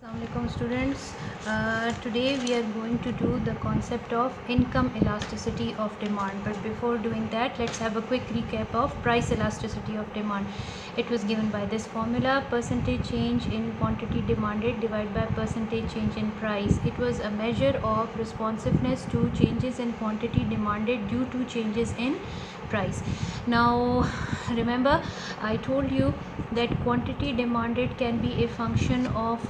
Assalamualaikum students. Today we are going to do the concept of income elasticity of demand, but before doing that, let's have a quick recap of price elasticity of demand. It was given by this formula: percentage change in quantity demanded divided by percentage change in price. It was a measure of responsiveness to changes in quantity demanded due to changes in price. Now remember, I told you that quantity demanded can be a function of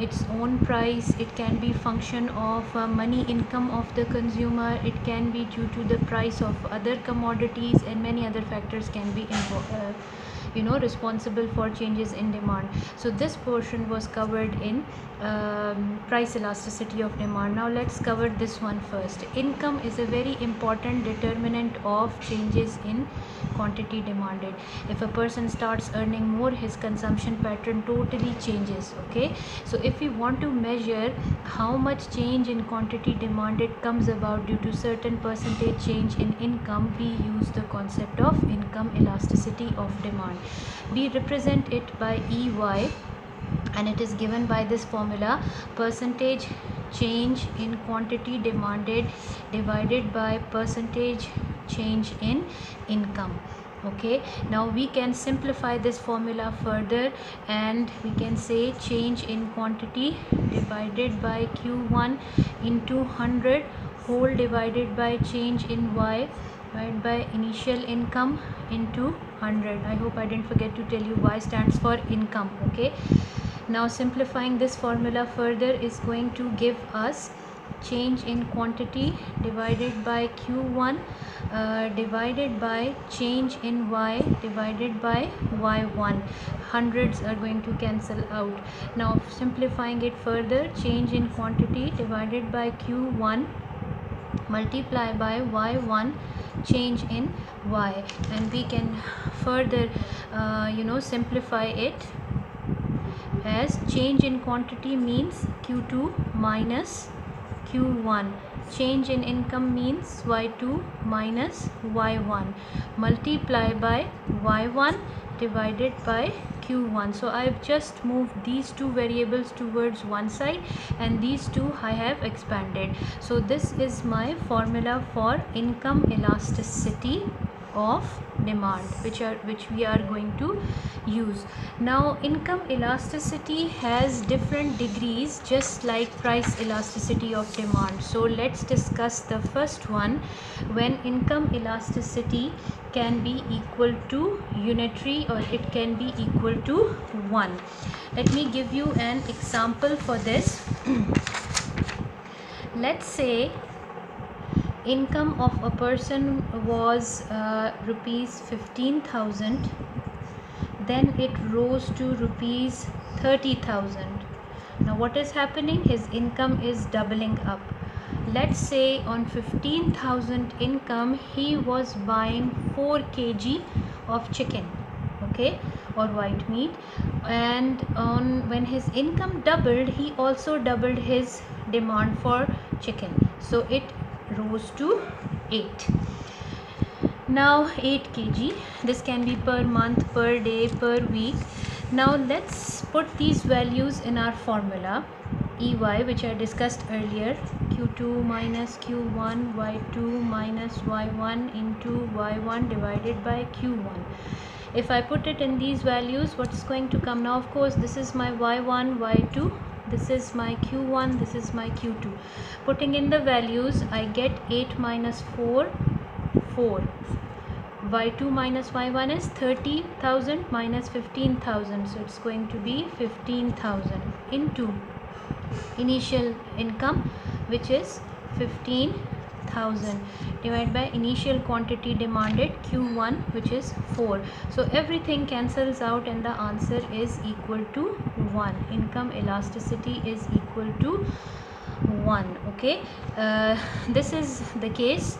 its own price. It can be function of money income of the consumer. It can be due to the price of other commodities, and many other factors can be responsible for changes in demand. So this portion was covered in price elasticity of demand. Now let's cover this one first. Income is a very important determinant of changes in quantity demanded. If a person starts earning more, his consumption pattern totally changes. Okay, so if we want to measure how much change in quantity demanded comes about due to certain percentage change in income, we use the concept of income elasticity of demand. We represent it by EY, and it is given by this formula: percentage change in quantity demanded divided by percentage change in income. Okay, now we can simplify this formula further, and we can say change in quantity divided by Q1 into 100 whole divided by change in Y divided by initial income into 100. I hope I didn't forget to tell you Y stands for income. Okay, now simplifying this formula further is going to give us change in quantity divided by Q1 divided by change in Y divided by Y1. Hundreds are going to cancel out. Now simplifying it further, change in quantity divided by Q1 multiply by Y1 change in Y, and we can further simplify it as change in quantity means Q2 minus Q1, change in income means Y2 minus Y1, multiply by Y1 divided by Q1. So I've just moved these two variables towards one side, and these two I have expanded. So this is my formula for income elasticity of demand, which we are going to use. Now income elasticity has different degrees, just like price elasticity of demand. So let's discuss the first one, when income elasticity can be equal to unitary, or it can be equal to 1. Let me give you an example for this. Let's say income of a person was rupees 15,000, then it rose to rupees 30,000. Now what is happening? His income is doubling up. Let's say on 15,000 income he was buying 4 kg of chicken, okay, or white meat, and on when his income doubled, he also doubled his demand for chicken, so it rose to 8. Now 8 kg, this can be per month, per day, per week. Now let's put these values in our formula EY, which I discussed earlier: Q2 minus Q1, Y2 minus Y1 into Y1 divided by Q1. If I put it in these values, what's going to come? Now of course this is my Y1, Y2, this is my Q1, this is my Q2. Putting in the values, I get 8 minus 4, 4. Y2 minus Y1 is 30,000 minus 15,000, so it's going to be 15,000 into initial income, which is 15,000, divided by initial quantity demanded Q1, which is 4. So everything cancels out and the answer is equal to 1. Income elasticity is equal to 1. Okay, this is the case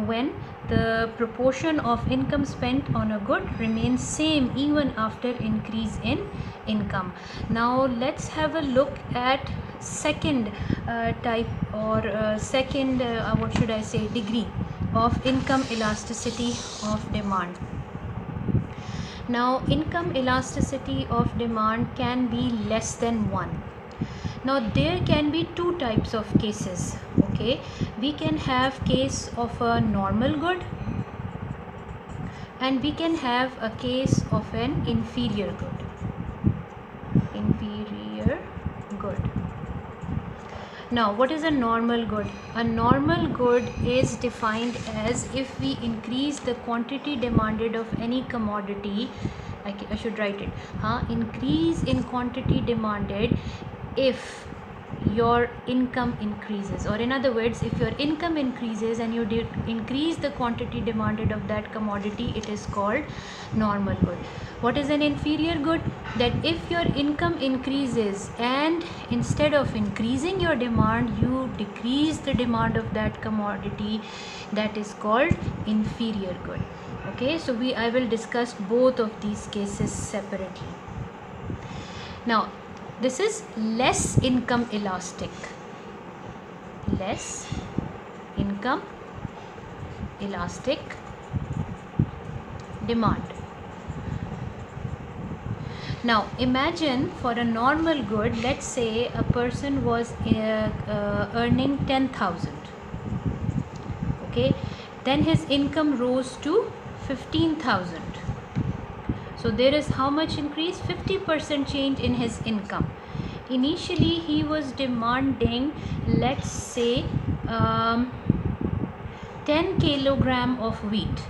when the proportion of income spent on a good remains same even after increase in income. Now let's have a look at second type, or second what should I say, degree of income elasticity of demand. Now income elasticity of demand can be less than 1. Now there can be two types of cases. Okay, we can have case of a normal good and we can have a case of an inferior good. Inferior good. Now what is a normal good? A normal good is defined as if we increase the quantity demanded of any commodity. I should write it. Increase in quantity demanded if your income increases, or in other words, if your income increases and you increase the quantity demanded of that commodity, it is called normal good. What is an inferior good? That if your income increases and instead of increasing your demand, you decrease the demand of that commodity, that is called inferior good. Okay, so I will discuss both of these cases separately. Now this is less income elastic. Less income elastic demand. Now imagine for a normal good, let's say a person was earning 10,000. Okay, then his income rose to 15,000. So there is how much increase? 50% change in his income. Initially he was demanding, let's say 10 kilogram of wheat.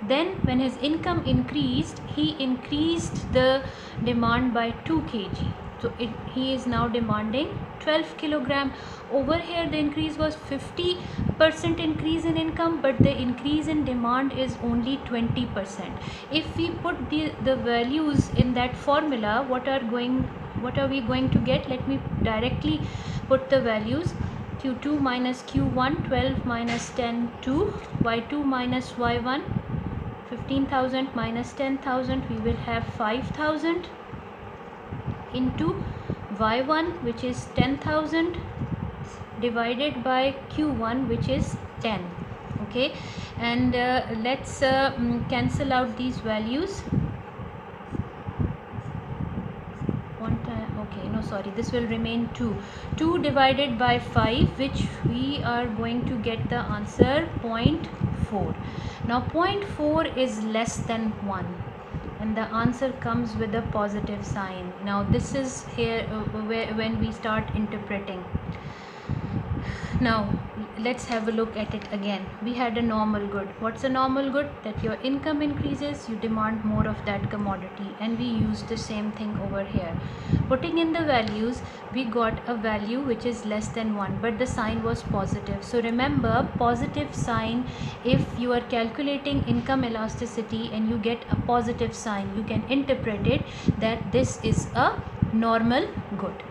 Then when his income increased, he increased the demand by 2 kg. So he is now demanding 12 kilogram. Over here the increase was 50% increase in income, but the increase in demand is only 20%. If we put the values in that formula, what are we going to get? Let me directly put the values. Q2 minus Q1, 12 minus 10, 2, Y2 minus Y1, 15,000 minus 10,000, we will have 5,000 into Y1, which is 10,000, divided by Q1, which is 10. Okay, and let's cancel out these values. One time, okay, no, sorry, this will remain 2. 2 divided by 5, which we are going to get the answer 0.4. Now 0.4 is less than 1 and the answer comes with a positive sign. Now this is here when we start interpreting. Now let's have a look at it again. We had a normal good. What's a normal good? That your income increases, you demand more of that commodity, and we use the same thing over here. Putting in the values, we got a value which is less than 1, but the sign was positive. So remember, positive sign, if you are calculating income elasticity and you get a positive sign, you can interpret it that this is a normal good.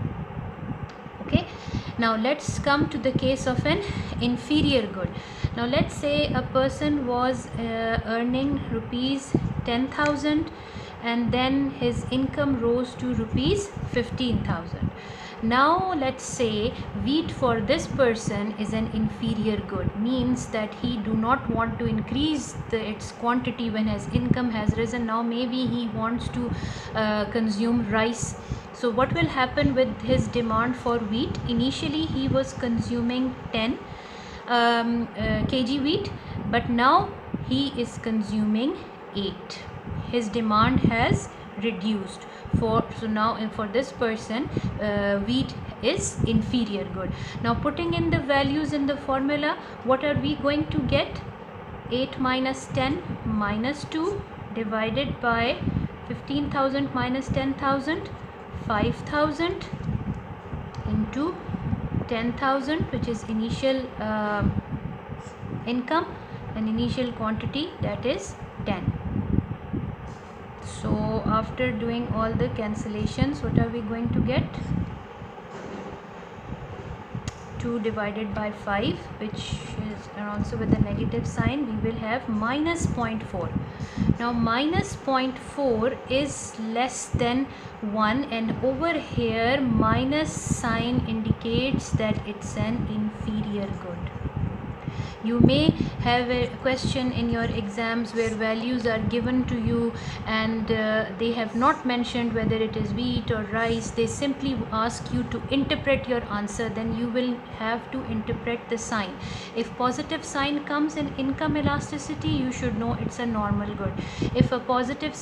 Okay, now let's come to the case of an inferior good. Now let's say a person was earning rupees 10,000 and then his income rose to rupees 15,000. Now let's say wheat for this person is an inferior good, means that he do not want to increase its quantity when his income has risen. Now maybe he wants to consume rice. So what will happen with his demand for wheat? Initially he was consuming 10 kg wheat, but now he is consuming 8. His demand has reduced. So now for this person wheat is inferior good. Now putting in the values in the formula, what are we going to get? 8 minus 10 minus 2 divided by 15,000 minus 10,000, 5,000 into 10,000, which is initial income, and initial quantity, that is 10. So after doing all the cancellations, what are we going to get? 2 divided by 5, which is also with a negative sign, we will have minus 0.4. Now minus 0.4 is less than 1, and over here minus sign indicates that it's an inferior good. You may have a question in your exams where values are given to you and they have not mentioned whether it is wheat or rice. They simply ask you to interpret your answer, then you will have to interpret the sign. If positive sign comes in income elasticity, you should know it's a normal good. If a positive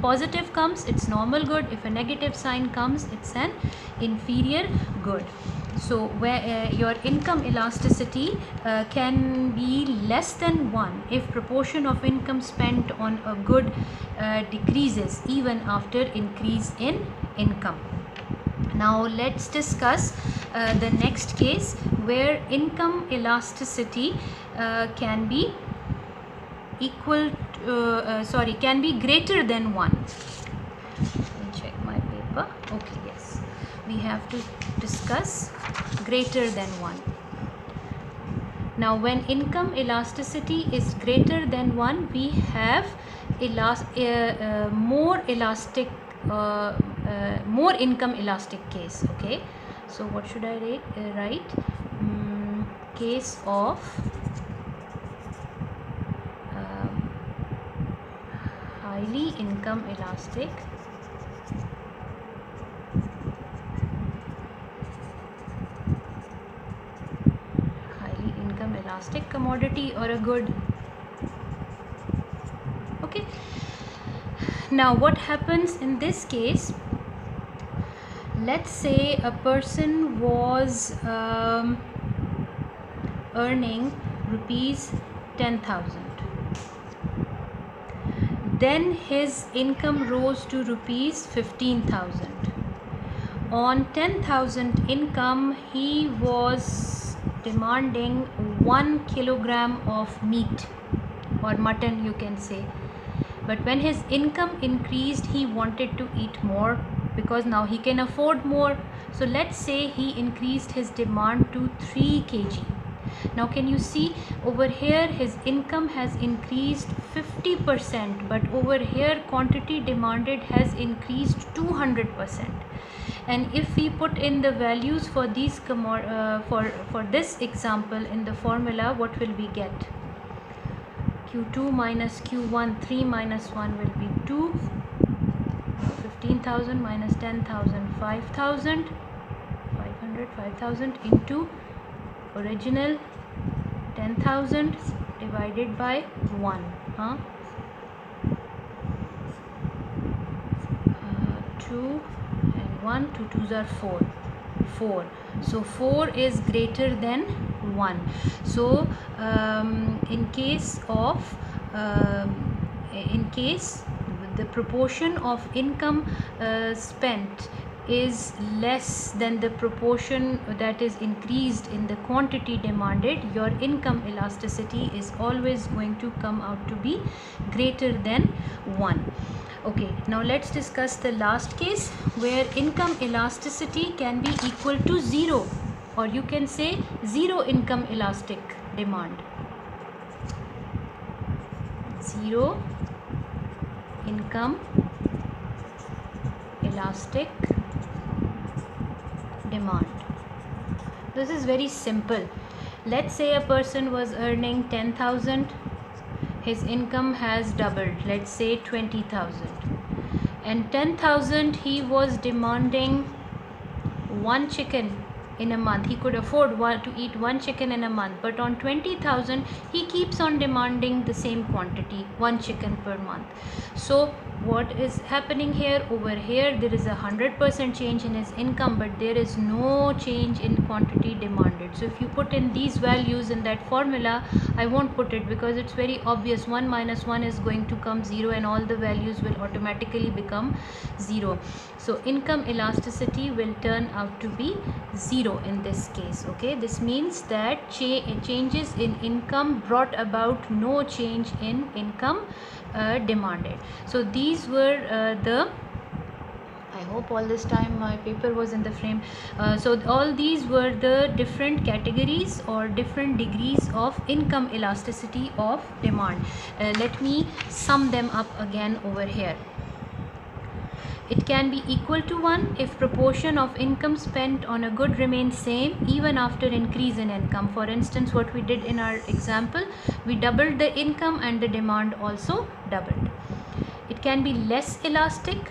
positive comes, it's normal good. If a negative sign comes, it's an inferior good. So where your income elasticity can be less than 1 if proportion of income spent on a good decreases even after increase in income. Now let's discuss the next case where income elasticity can be can be greater than 1. Let me check my paper. Okay, yes, we have to discuss greater than 1. Now when income elasticity is greater than 1, we have more income elastic case. Okay, so what should I write? Case of highly income elastic commodity or a good. Okay, now what happens in this case? Let's say a person was earning rupees 10,000. Then his income rose to rupees 15,000. On 10,000 income, he was demanding 1 kilogram of meat or mutton, you can say. But when his income increased, he wanted to eat more because now he can afford more. So let's say he increased his demand to 3 kg. Now can you see over here his income has increased 50%, but over here quantity demanded has increased 200%. And if we put in the values for these for this example in the formula, what will we get? Q2 minus Q1, 3 minus 1 will be 2. 15,000 minus 10,000, 5,000. 5,000 into original 10,000 divided by 1. 2 and 1, 2 2s are 4. 4. So 4 is greater than 1. So in case the proportion of income spent is less than the proportion that is increased in the quantity demanded, your income elasticity is always going to come out to be greater than 1. Okay, now let's discuss the last case where income elasticity can be equal to 0, or you can say 0 income elastic demand. 0 income elastic demand. This is very simple. Let's say a person was earning 10,000, his income has doubled, let's say 20,000, and 10,000 he was demanding 1 chicken in a month. He could afford to eat 1 chicken in a month, but on 20,000 he keeps on demanding the same quantity, 1 chicken per month. So what is happening here? Over here there is 100% change in his income, but there is no change in quantity demanded. So if you put in these values in that formula, I won't put it because it's very obvious. 1 minus 1 is going to come 0 and all the values will automatically become 0. So income elasticity will turn out to be 0 in this case. Okay, this means that changes in income brought about no change in income demanded. So these were I hope all this time my paper was in the frame. So all these were the different categories or different degrees of income elasticity of demand. Let me sum them up again over here. It can be equal to 1 if proportion of income spent on a good remains same even after increase in income. For instance, what we did in our example, we doubled the income and the demand also doubled. It can be less elastic.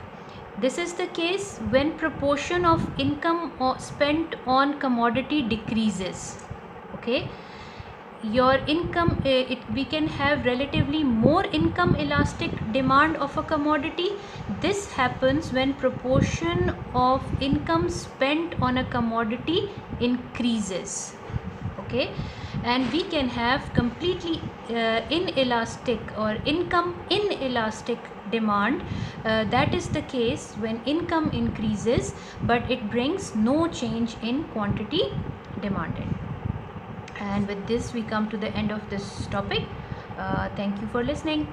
This is the case when proportion of income spent on commodity decreases. Okay, your income, we can have relatively more income elastic demand of a commodity. This happens when proportion of income spent on a commodity increases. Okay, and we can have completely inelastic or income inelastic demand. That is the case when income increases but it brings no change in quantity demanded. And with this we come to the end of this topic. Thank you for listening.